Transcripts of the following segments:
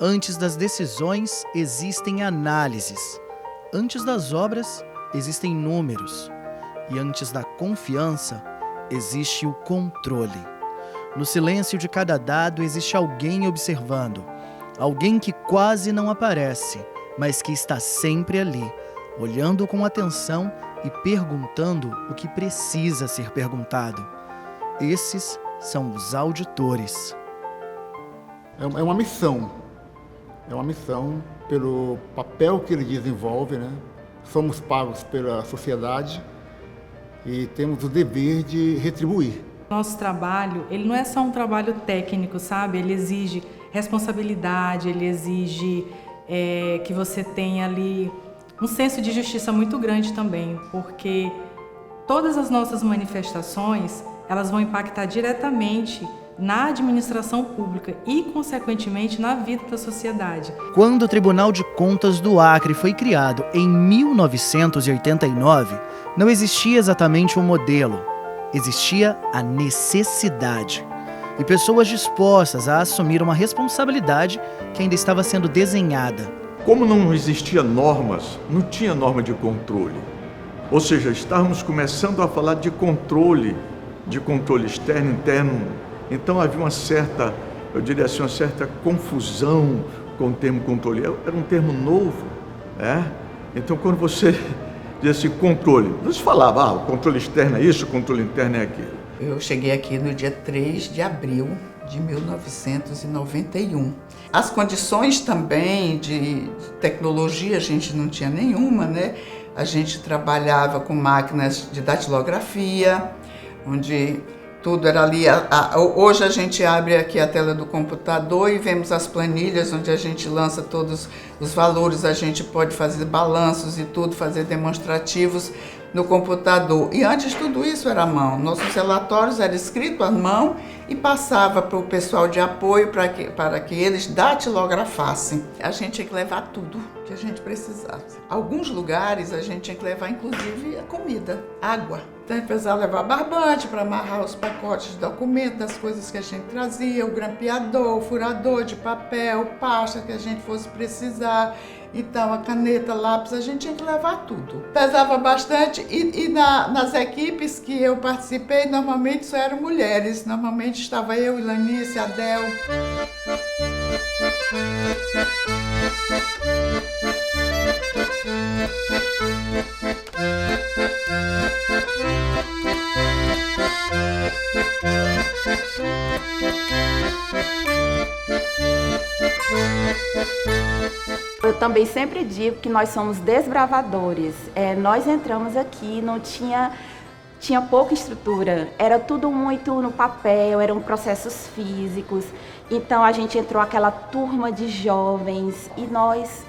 Antes das decisões, existem análises. Antes das obras, existem números. E antes da confiança, existe o controle. No silêncio de cada dado, existe alguém observando. Alguém que quase não aparece, mas que está sempre ali, olhando com atenção e perguntando o que precisa ser perguntado. Esses são os auditores. É uma missão. É uma missão pelo papel que ele desenvolve, né? Somos pagos pela sociedade e temos o dever de retribuir. Nosso trabalho, ele não é só um trabalho técnico, sabe? Ele exige responsabilidade, ele exige que você tenha ali um senso de justiça muito grande também, porque todas as nossas manifestações, elas vão impactar diretamente na administração pública e, consequentemente, na vida da sociedade. Quando o Tribunal de Contas do Acre foi criado em 1989, não existia exatamente um modelo, existia a necessidade. E pessoas dispostas a assumir uma responsabilidade que ainda estava sendo desenhada. Como não existia normas, não tinha norma de controle. Ou seja, estávamos começando a falar de controle externo, interno. Então havia uma certa, eu diria assim, uma certa confusão com o termo controle. Era um termo novo, né? Então quando você diz assim, controle, não se falava, o controle externo é isso, o controle interno é aquilo. Eu cheguei aqui no dia 3 de abril de 1991. As condições também de tecnologia a gente não tinha nenhuma, né? A gente trabalhava com máquinas de datilografia, onde tudo era ali. Hoje a gente abre aqui a tela do computador e vemos as planilhas onde a gente lança todos os valores, a gente pode fazer balanços e tudo, fazer demonstrativos no computador. E antes tudo isso era à mão. Nossos relatórios eram escritos à mão e passava para o pessoal de apoio para que eles datilografassem. A gente tinha que levar tudo que a gente precisasse. Alguns lugares a gente tinha que levar inclusive a comida, água. Então a gente precisava levar barbante para amarrar os pacotes de documentos, das coisas que a gente trazia, o grampeador, o furador de papel, pasta que a gente fosse precisar. Então, a caneta, lápis, a gente tinha que levar tudo. Pesava bastante e nas equipes que eu participei, normalmente só eram mulheres. Normalmente estava eu, Ilanice, Adel. Eu também sempre digo que nós somos desbravadores. Nós entramos aqui, não tinha pouca estrutura, era tudo muito no papel, eram processos físicos. Então a gente entrou aquela turma de jovens e nós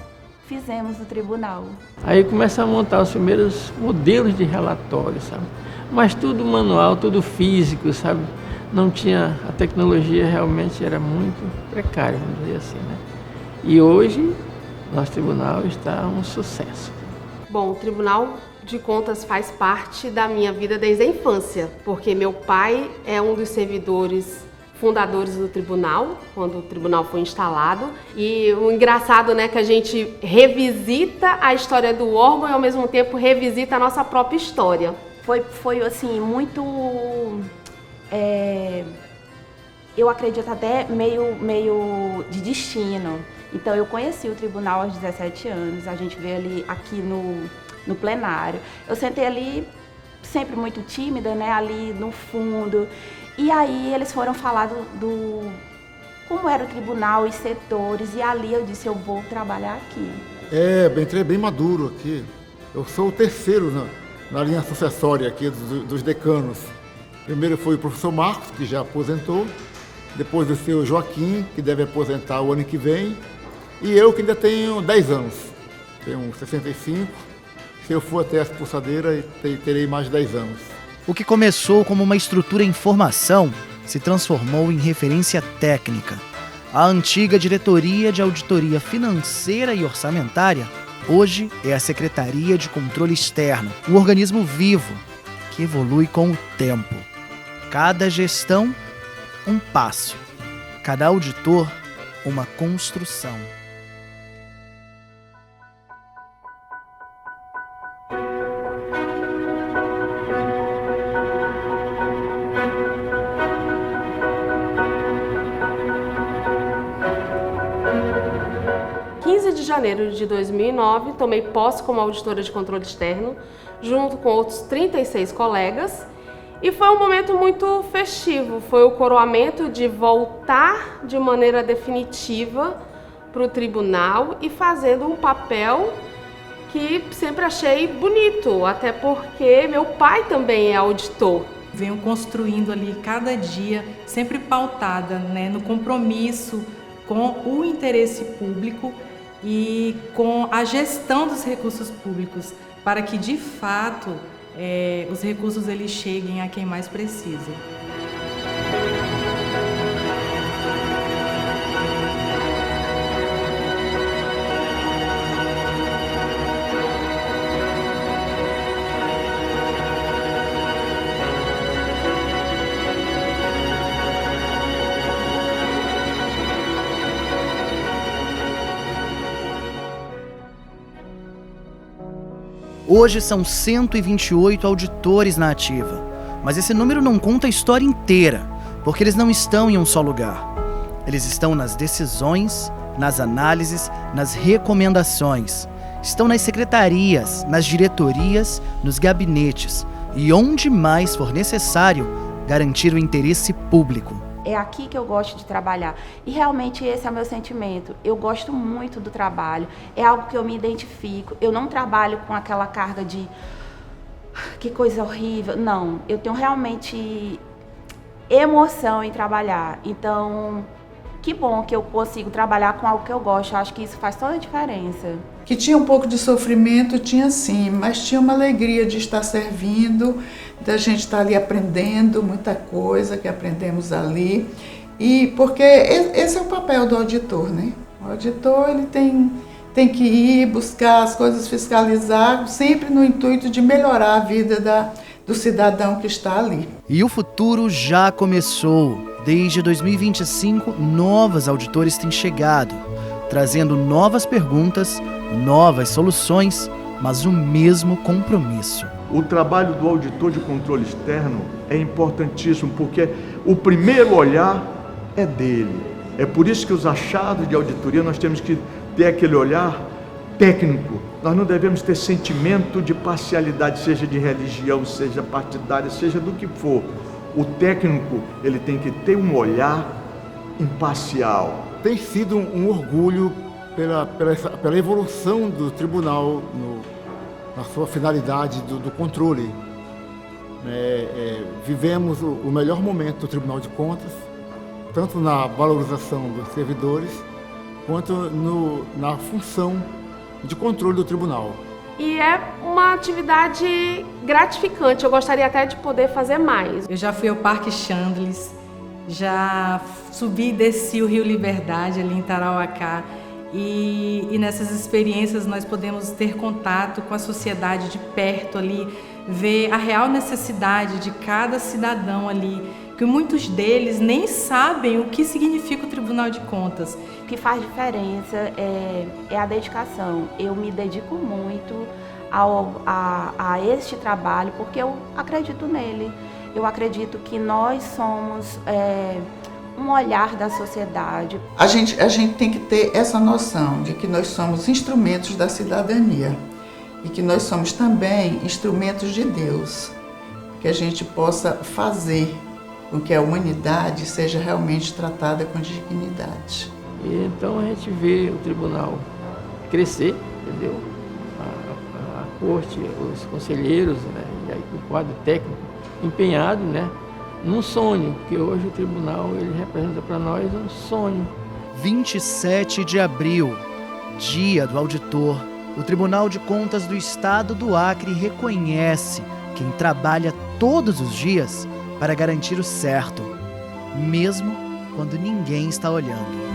fizemos o tribunal. Aí começa a montar os primeiros modelos de relatório, sabe? Mas tudo manual, tudo físico, sabe? Não tinha, a tecnologia realmente era muito precária, vamos dizer assim, né? E hoje, nosso tribunal está um sucesso. Bom, o Tribunal de Contas faz parte da minha vida desde a infância, porque meu pai é um dos servidores fundadores do tribunal, quando o tribunal foi instalado. E o engraçado, né, que a gente revisita a história do órgão e ao mesmo tempo revisita a nossa própria história. Foi assim, muito... eu acredito até meio de destino. Então eu conheci o tribunal aos 17 anos, a gente veio ali aqui no plenário. Eu sentei ali, sempre muito tímida, né, ali no fundo. E aí eles foram falar do como era o tribunal, os setores, e ali eu disse, eu vou trabalhar aqui. Entrei bem maduro aqui. Eu sou o terceiro na linha sucessória aqui dos decanos. Primeiro foi o professor Marcos, que já aposentou, depois o seu Joaquim, que deve aposentar o ano que vem, e eu que ainda tenho 10 anos, tenho 65, se eu for até a expulsadeira, terei mais 10 anos. O que começou como uma estrutura em formação se transformou em referência técnica. A antiga Diretoria de Auditoria Financeira e Orçamentária hoje é a Secretaria de Controle Externo, um organismo vivo que evolui com o tempo. Cada gestão, um passo. Cada auditor, uma construção. De janeiro de 2009, tomei posse como auditora de controle externo, junto com outros 36 colegas, e foi um momento muito festivo. Foi o coroamento de voltar de maneira definitiva para o tribunal e fazendo um papel que sempre achei bonito, até porque meu pai também é auditor. Venho construindo ali cada dia, sempre pautada, né, no compromisso com o interesse público e com a gestão dos recursos públicos, para que de fato os recursos eles cheguem a quem mais precisa. Hoje são 128 auditores na ativa, mas esse número não conta a história inteira, porque eles não estão em um só lugar. Eles estão nas decisões, nas análises, nas recomendações. Estão nas secretarias, nas diretorias, nos gabinetes e onde mais for necessário garantir o interesse público. É aqui que eu gosto de trabalhar e realmente esse é o meu sentimento. Eu gosto muito do trabalho, é algo que eu me identifico. Eu não trabalho com aquela carga de que coisa horrível, não. Eu tenho realmente emoção em trabalhar, então que bom que eu consigo trabalhar com algo que eu gosto. Eu acho que isso faz toda a diferença. Que tinha um pouco de sofrimento, tinha sim, mas tinha uma alegria de estar servindo, da gente estar ali aprendendo muita coisa que aprendemos ali. E porque esse é o papel do auditor, né? O auditor ele tem que ir buscar as coisas, fiscalizar, sempre no intuito de melhorar a vida do cidadão que está ali. E o futuro já começou. Desde 2025, novos auditores têm chegado, trazendo novas perguntas, novas soluções, mas o mesmo compromisso. O trabalho do auditor de controle externo é importantíssimo, porque o primeiro olhar é dele. É por isso que os achados de auditoria nós temos que ter aquele olhar técnico. Nós não devemos ter sentimento de parcialidade, seja de religião, seja partidária, seja do que for. O técnico, ele tem que ter um olhar imparcial. Tem sido um orgulho pela evolução do tribunal na sua finalidade do controle. Vivemos o melhor momento do Tribunal de Contas, tanto na valorização dos servidores, quanto na função de controle do tribunal. E é uma atividade gratificante, eu gostaria até de poder fazer mais. Eu já fui ao Parque Chandlis, já subi e desci o Rio Liberdade ali em Tarauacá e nessas experiências nós podemos ter contato com a sociedade de perto ali, ver a real necessidade de cada cidadão ali, que muitos deles nem sabem o que significa o Tribunal de Contas. O que faz diferença é a dedicação. Eu me dedico muito a este trabalho porque eu acredito nele. Eu acredito que nós somos um olhar da sociedade. A gente tem que ter essa noção de que nós somos instrumentos da cidadania e que nós somos também instrumentos de Deus, que a gente possa fazer com que a humanidade seja realmente tratada com dignidade. E então a gente vê o tribunal crescer, entendeu? A corte, os conselheiros, né? E aí o quadro técnico empenhado, né? Num sonho, porque hoje o tribunal ele representa para nós um sonho. 27 de abril, Dia do Auditor. O Tribunal de Contas do Estado do Acre reconhece quem trabalha todos os dias para garantir o certo, mesmo quando ninguém está olhando.